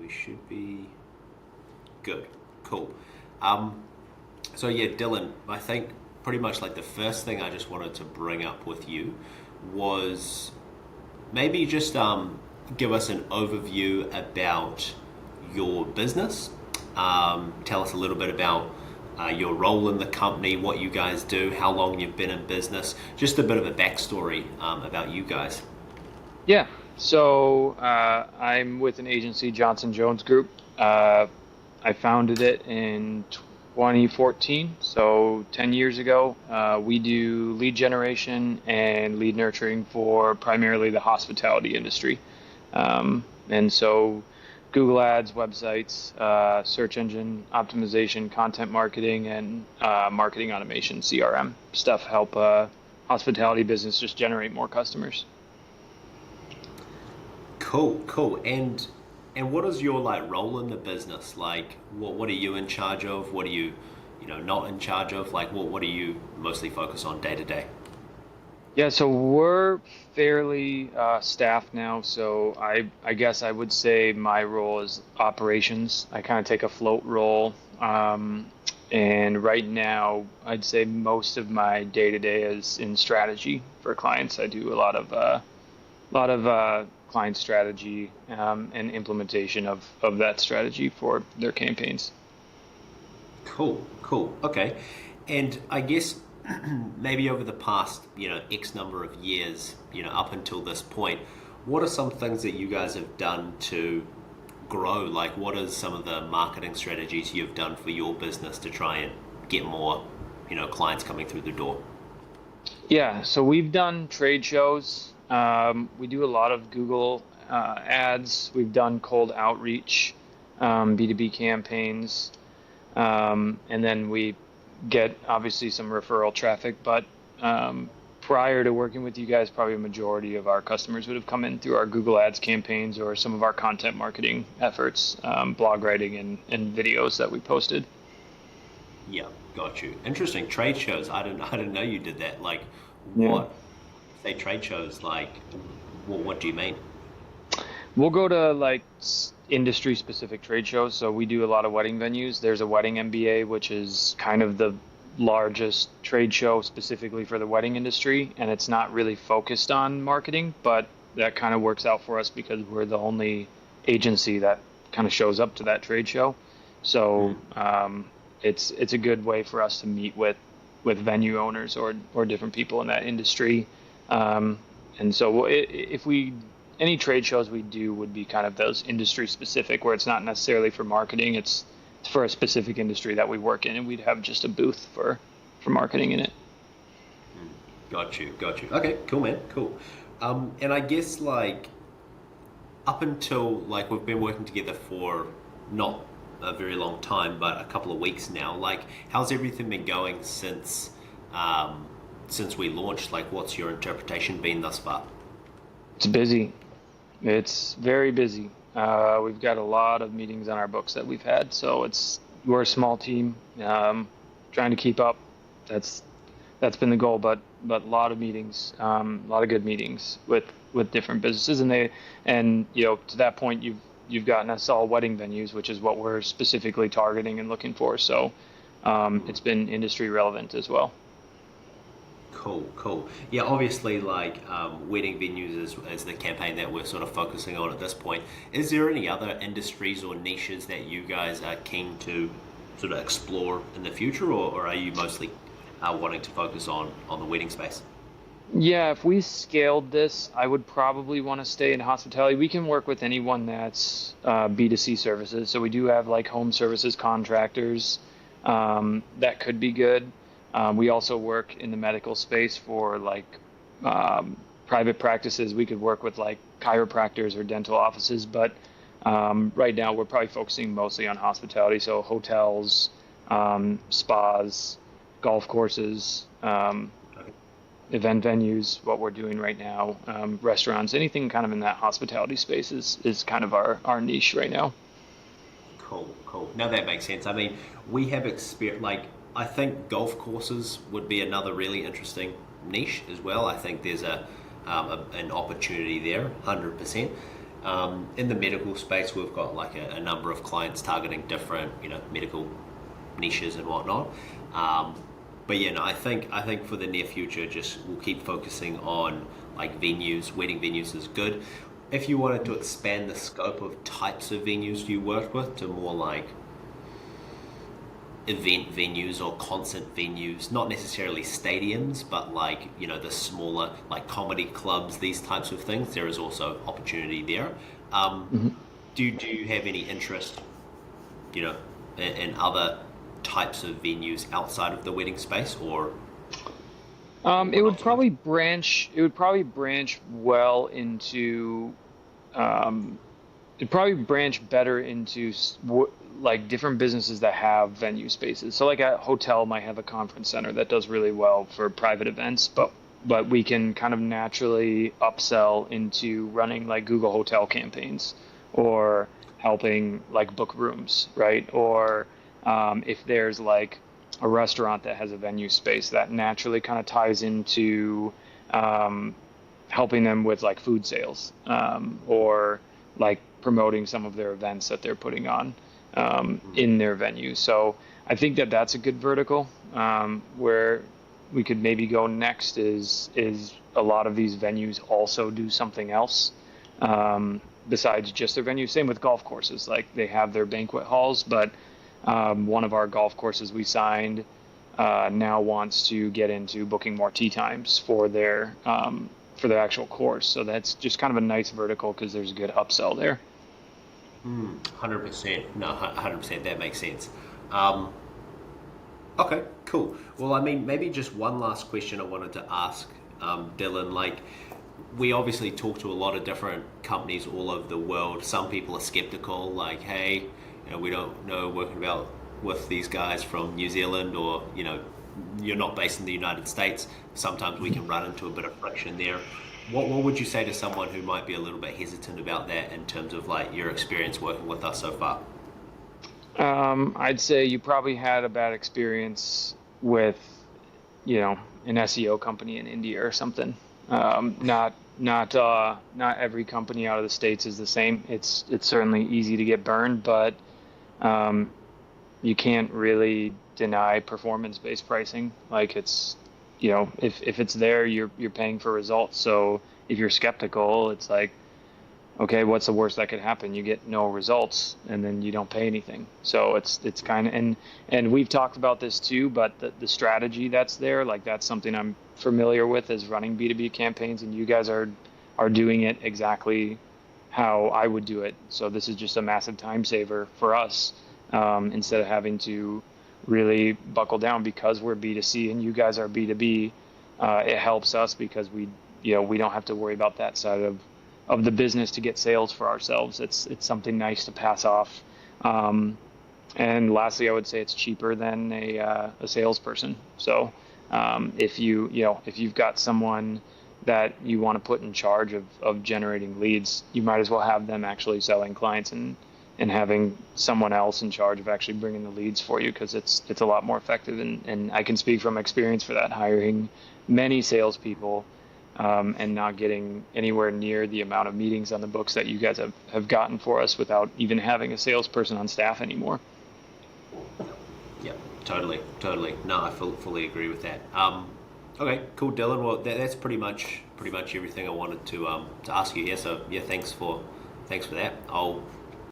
we should be good. Cool. Um, so yeah, Dylan, I think pretty much like the first thing I just wanted to bring up with you was maybe just give us an overview about your business. Tell us a little bit about your role in the company, what you guys do, how long you've been in business, just a bit of a backstory about you guys. Yeah. I'm with an agency, Johnson Jones Group. I founded it in 2014, so 10 years ago. We do lead generation and lead nurturing for primarily the hospitality industry. And so Google Ads, websites, search engine optimization, content marketing, and marketing automation, CRM stuff help hospitality business just generate more customers. Cool, cool. And what is your like role in the business? Like what are you in charge of? What are you, not in charge of? Like what do you mostly focus on day to day? Yeah, so we're fairly staffed now. So I guess I would say my role is operations. I kind of take a float role. And right now, I'd say most of my day to day is in strategy for clients. I do a lot of client strategy and implementation of that strategy for their campaigns. Cool, cool. Okay. And I guess maybe over the past, X number of years, up until this point, what are some things that you guys have done to grow? Like, what are some of the marketing strategies you've done for your business to try and get more, clients coming through the door? Yeah, so we've done trade shows. We do a lot of Google ads. We've done cold outreach, B2B campaigns, and then we get obviously some referral traffic. But prior to working with you guys, probably a majority of our customers would have come in through our Google Ads campaigns or some of our content marketing efforts, blog writing and videos that we posted. Yeah, got you. Interesting. Trade shows. I didn't know you did that. Like, Yeah. what say trade shows? Like, what do you mean? We'll go to like industry specific trade shows. So we do a lot of wedding venues. There's a wedding MBA, which is kind of the largest trade show specifically for the wedding industry. And it's not really focused on marketing, but that kind of works out for us because we're the only agency that kind of shows up to that trade show. So Hmm. it's a good way for us to meet with venue owners or different people in that industry. Um, and so if we any trade shows we do would be kind of those industry specific where it's not necessarily for marketing, it's for a specific industry that we work in, and we'd have just a booth for marketing in it. Got you, got you. Okay, cool, man, cool. And I guess like up until like we've been working together for not a very long time, but a couple of weeks now. Like, how's everything been going since we launched? Like, what's your interpretation been thus far? It's busy. It's very busy. We've got a lot of meetings on our books that we've had, so we're a small team, trying to keep up. That's that's been the goal, but a lot of meetings, a lot of good meetings with different businesses, and to that point you've gotten us all wedding venues, which is what we're specifically targeting and looking for. So it's been industry relevant as well. Cool, cool. Yeah, obviously, like wedding venues is the campaign that we're sort of focusing on at this point. Is there any other industries or niches that you guys are keen to sort of explore in the future, or are you mostly wanting to focus on the wedding space? Yeah, if we scaled this, I would probably want to stay in hospitality. We can work with anyone that's B2C services. So we do have like home services contractors that could be good. We also work in the medical space for like private practices. We could work with like chiropractors or dental offices, but right now we're probably focusing mostly on hospitality. So hotels, spas, golf courses. Event venues, what we're doing right now, restaurants, anything kind of in that hospitality space is kind of our niche right now. Cool, cool. Now that makes sense. I mean, we have experience. Like, I think golf courses would be another really interesting niche as well. I think there's an opportunity there, 100%. In the medical space, we've got like a number of clients targeting different, medical niches and whatnot. But yeah, no, I think for the near future, just we'll keep focusing on like venues. Wedding venues is good. If you wanted to expand the scope of types of venues you work with to more like event venues or concert venues, not necessarily stadiums, but like, the smaller like comedy clubs, these types of things, there is also opportunity there. Um, Mhm. do you have any interest, you know, in other types of venues outside of the wedding space, It or would not so much? probably branch. It would probably branch well into. Um, it'd probably branch better into like different businesses that have venue spaces. So like a hotel might have a conference center that does really well for private events, but we can kind of naturally upsell into running like Google Hotel campaigns or helping like book rooms, right? Or if there's like a restaurant that has a venue space that naturally kind of ties into um, helping them with like food sales or like promoting some of their events that they're putting on Mm, in their venue. So I think that that's a good vertical where we could maybe go next is a lot of these venues also do something else besides just their venue. Same with golf courses, like they have their banquet halls, but one of our golf courses we signed now wants to get into booking more tee times for their actual course. So that's just kind of a nice vertical because there's a good upsell there. 100%. No, 100%. That makes sense. Um, Okay, cool. Well, I mean, maybe just one last question I wanted to ask, Dylan. Like, we obviously talk to a lot of different companies all over the world. Some people are skeptical, like, hey, we don't know working about with these guys from New Zealand, or you're not based in the United States. Sometimes we can run into a bit of friction there. What would you say to someone who might be a little bit hesitant about that in terms of like your experience working with us so far? I'd say you probably had a bad experience with, you know, an SEO company in India or something. Not every company out of the states is the same. It's certainly easy to get burned, but um, you can't really deny performance-based pricing. Like if it's there, you're paying for results. So if you're skeptical, it's like, okay, what's the worst that could happen? You get no results, and then you don't pay anything. So it's kind of and we've talked about this too, but the strategy that's there, like that's something I'm familiar with is running B2B campaigns, and you guys are doing it exactly how I would do it. So this is just a massive time saver for us instead of having to really buckle down because we're B2C and you guys are B2B. It helps us because we don't have to worry about that side of the business to get sales for ourselves. It's something nice to pass off. Um, and lastly, I would say it's cheaper than a salesperson. So if you've got someone that you want to put in charge of generating leads, you might as well have them actually selling clients and having someone else in charge of actually bringing the leads for you because it's a lot more effective. And I can speak from experience for that, hiring many salespeople and not getting anywhere near the amount of meetings on the books that you guys have gotten for us without even having a salesperson on staff anymore. Yeah, totally, totally. No, I fully agree with that. Okay, cool, Dylan. Well, that's pretty much everything I wanted to ask you here. So yeah, thanks for that. I'll